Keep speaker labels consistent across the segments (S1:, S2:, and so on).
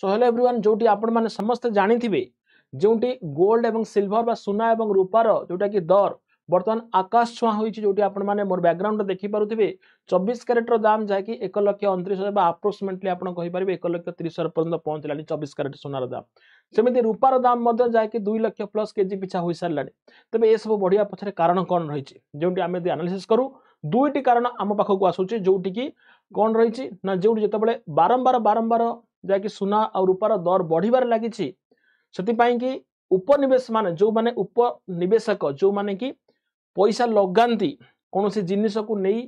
S1: So hello everyone जोटी आपण माने समस्त जानिथिबे जोटी गोल्ड एवं सिल्वर बा सुना एवं रूपार जोटा कि दर बर्तमान आकाश छुआ होइछि जोटी आपण माने मोर बैकग्राउंड देखि पारुथिबे 24 कैरेट रो दाम जाय कि 1,29,000 बा अप्रोक्सीमेटली आपण कहि परिबे 1,30,000 पर्यंत पहुंचलानी 24 कैरेट सुनार दाम सेमिति रूपार दाम मध्य जाय कि 2 लाख प्लस केजी पिछा होई सारलानी तबे ए सब बढ़िया पछरे कारण कोन रहिछि जोटी आमे दे एनालिसिस करू दुईटी कारण आम पाखक आसुछि जोटी कि कोन रहिछि ना जोटी जतबेले बारंबार जाकि सुना और रूपार दर बढ़िबार लागिछि सेतिपाई कि उपनिवेश माने जो माने उपनिवेशक जो माने कि पैसा लगांती कोनोसी जिनिस को नहीं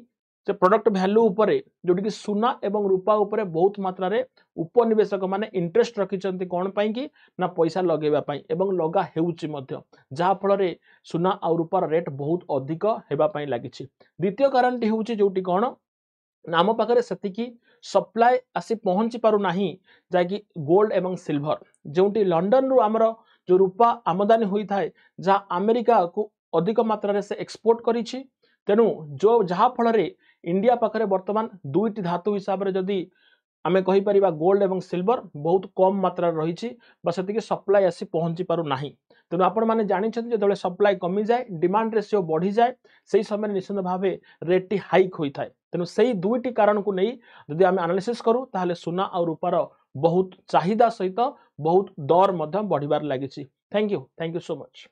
S1: से प्रोडक्ट वैल्यू उपरे जोटी कि सुना एवं रूपा उपरे बहुत मात्रा रे उपनिवेशक माने इंटरेस्ट रखिचंती कोन पाई कि ना पैसा लगेबा पाई एवं लगा हेउची मध्य जहा फल रे सुना और रूपार रेट बहुत अधिक हेबा पाई लागिछि। द्वितीय कारण हेउची जोटी कोन आम पाखे से सप्लाय आसी पहुंची पारु नाही जाकि गोल्ड एवं सिल्वर जोटी लंडन रु आमर जो रूपा आमदानी होता है जहाँ अमेरिका को अधिक मात्रा रे से एक्सपोर्ट करिछि तेनु जो जहाँ फल रे इंडिया पाखे वर्तमान दुईटी धातु हिसाब रे जदि आमे कहि परिबा गोल्ड एवं सिल्वर बहुत कम मात्रा रही से सप्लाय आसी पहुंची पारु नाही तेणु आपण मैंने जानते जो सप्लाय कमी जाए डिमांड रेशियो बढ़ी जाए से समय निश्चित भाव रेट टी हाइक होता है तेणु से दुईटी कारण को नहीं जदि आम एनालिसिस करूँ ताहले सुना और रूपार बहुत चाहिदा सहित बहुत दर बढ़िबार लागिछि। Thank you so much.